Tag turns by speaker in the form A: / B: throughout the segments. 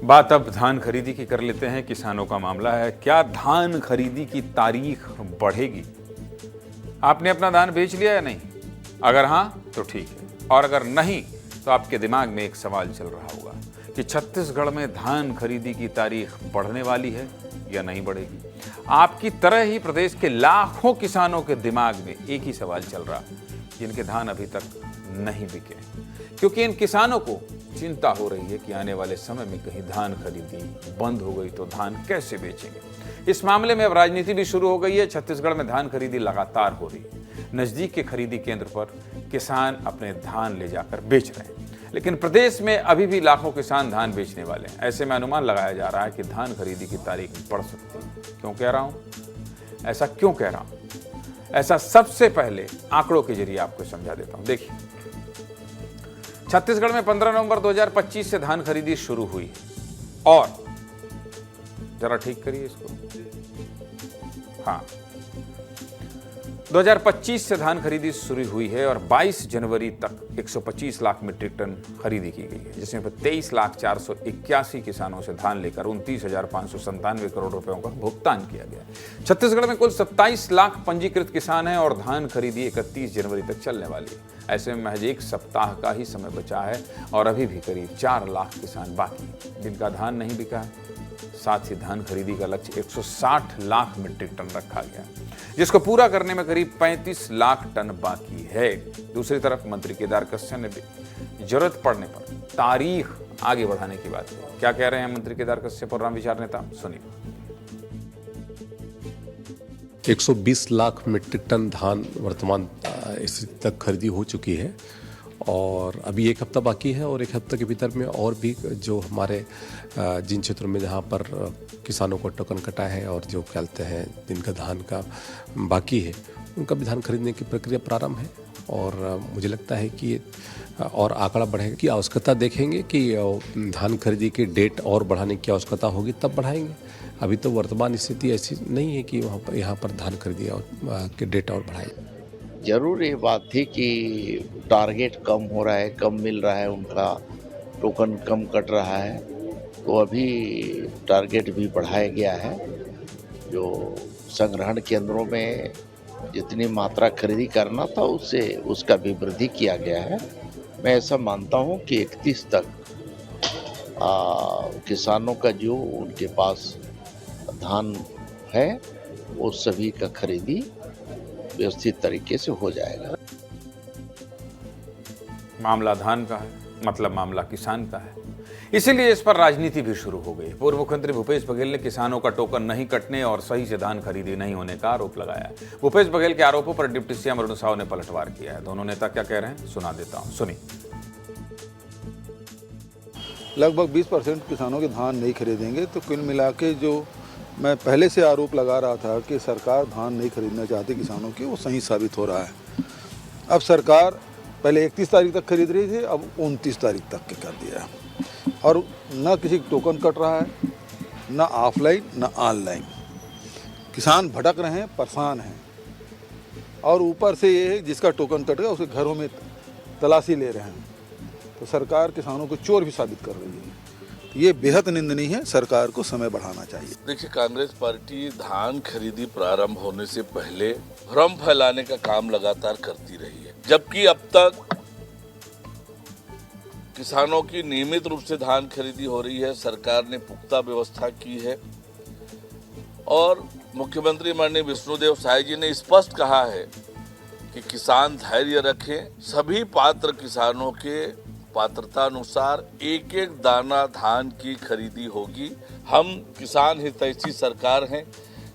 A: बात अब धान खरीदी की कर लेते हैं। किसानों का मामला है, क्या धान खरीदी की तारीख बढ़ेगी? आपने अपना धान बेच लिया या नहीं? अगर हां तो ठीक है, और अगर नहीं तो आपके दिमाग में एक सवाल चल रहा होगा कि छत्तीसगढ़ में धान खरीदी की तारीख बढ़ने वाली है या नहीं बढ़ेगी। आपकी तरह ही प्रदेश के लाखों किसानों के दिमाग में एक ही सवाल चल रहा है, जिनके धान अभी तक नहीं बिके, क्योंकि इन किसानों को चिंता हो रही है कि आने वाले समय में कहीं धान खरीदी बंद हो गई तो धान कैसे बेचेंगे। इस मामले में अब राजनीति भी शुरू हो गई है। छत्तीसगढ़ में धान खरीदी लगातार हो रही है। नजदीक के खरीदी केंद्र पर किसान अपने धान ले जाकर बेच रहे हैं, लेकिन प्रदेश में अभी भी लाखों किसान धान बेचने वाले हैं। ऐसे में अनुमान लगाया जा रहा है कि धान खरीदी की तारीख बढ़ सकती है। क्यों कह रहा हूं ऐसा? क्यों कह रहा हूं ऐसा? सबसे पहले आंकड़ों के जरिए आपको समझा देता हूं। देखिए, छत्तीसगढ़ में 15 नवंबर 2025 से धान खरीदी शुरू हुई है। और जरा ठीक करिए इसको। हाँ, 2025 से धान खरीदी शुरू हुई है और 22 जनवरी तक 125 लाख मीट्रिक टन खरीदी की गई है, जिसमें 23,481 किसानों से धान लेकर 29,597 करोड़ रुपयों का भुगतान किया गया। छत्तीसगढ़ में कुल 27 लाख पंजीकृत किसान हैं और धान खरीदी 31 जनवरी तक चलने वाली है। ऐसे में महज एक सप्ताह का ही समय बचा है और अभी भी करीब 4 लाख किसान बाकी जिनका धान नहीं बिका है। साथ ही धान खरीदी का लक्ष्य 160 लाख मीट्रिक टन रखा गया, जिसको पूरा करने में करीब 35 लाख टन बाकी है। दूसरी तरफ मंत्री केदार कश्यप ने भी जरूरत पड़ने पर तारीख आगे बढ़ाने की बात की। क्या कह रहे हैं मंत्री केदार कश्यप और रामविचार नेता, सुनिए।
B: 120 लाख मीट्रिक टन धान वर्तमान स्थिति तक खरीदी हो चुकी है और अभी एक हफ्ता बाकी है और एक हफ्ते के भीतर में और भी जो हमारे जिन क्षेत्रों में जहाँ पर किसानों को टोकन कटा है और जो कहते हैं जिनका धान का बाकी है उनका भी धान खरीदने की प्रक्रिया प्रारंभ है। और मुझे लगता है कि और आंकड़ा बढ़ेगा की आवश्यकता देखेंगे कि धान खरीदी की डेट और बढ़ाने की आवश्यकता होगी तब बढ़ाएंगे। अभी तो वर्तमान स्थिति ऐसी नहीं है कि वहाँ पर यहाँ पर धान खरीदी और की डेट और बढ़ाएंगे।
C: जरूर ये बात थी कि टारगेट कम हो रहा है, कम मिल रहा है, उनका टोकन कम कट रहा है, तो अभी टारगेट भी बढ़ाया गया है। जो संग्रहण केंद्रों में जितनी मात्रा खरीदी करना था उससे उसका भी वृद्धि किया गया है। मैं ऐसा मानता हूं कि 31 तक किसानों का जो उनके पास धान है वो सभी का खरीदी व्यवस्थित तरीके से हो जाएगा।
A: मामला धान का है, मतलब मामला किसान का है, इसीलिए इस पर राजनीति भी शुरू हो गई। पूर्व मुख्यमंत्री भूपेश बघेल ने किसानों का टोकन नहीं कटने और सही से धान खरीदी नहीं होने का आरोप लगाया है। भूपेश बघेल के आरोपों पर डिप्टी सीएम अरुण साव ने पलटवार किया है। दोनों नेता क्या कह रहे हैं सुना देता हूं, सुनिए।
D: लगभग 20% किसानों के धान नहीं खरीदेंगे, तो कुल मिला के जो मैं पहले से आरोप लगा रहा था कि सरकार धान नहीं खरीदना चाहती किसानों की, वो सही साबित हो रहा है। अब सरकार पहले 31 तारीख तक खरीद रही थी, अब 29 तारीख तक के कर दिया है और न किसी टोकन कट रहा है, न ऑफलाइन न ऑनलाइन। किसान भटक रहे हैं, परेशान हैं और ऊपर से ये है जिसका टोकन कट गया उसके घरों में तलाशी ले रहे हैं। तो सरकार किसानों को चोर भी साबित कर रही है। ये बेहद निंदनीय है, सरकार को समय बढ़ाना चाहिए।
E: देखिए, कांग्रेस पार्टी धान खरीदी प्रारंभ होने से पहले भ्रम फैलाने का काम लगातार करती रही है, जबकि अब तक किसानों की नियमित रूप से धान खरीदी हो रही है। सरकार ने पुख्ता व्यवस्था की है और मुख्यमंत्री माननीय विष्णुदेव साय जी ने स्पष्ट कहा है कि किसान धैर्य रखें। सभी पात्र किसानों के पात्रता अनुसार एक एक दाना धान की खरीदी होगी। हम किसान हितैषी सरकार हैं।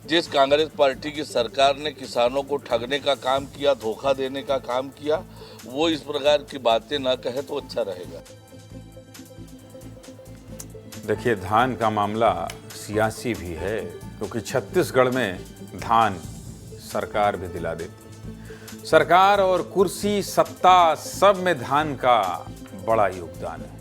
E: जिस कांग्रेस पार्टी की सरकार ने किसानों को ठगने का काम किया, धोखा देने का काम किया, वो इस प्रकार की बातें ना कहे तो अच्छा रहेगा।
A: देखिए, धान का मामला सियासी भी है, क्योंकि छत्तीसगढ़ में धान सरकार भी दिला देती। सरकार और कुर्सी, सत्ता, सब में धान का बड़ा योगदान है।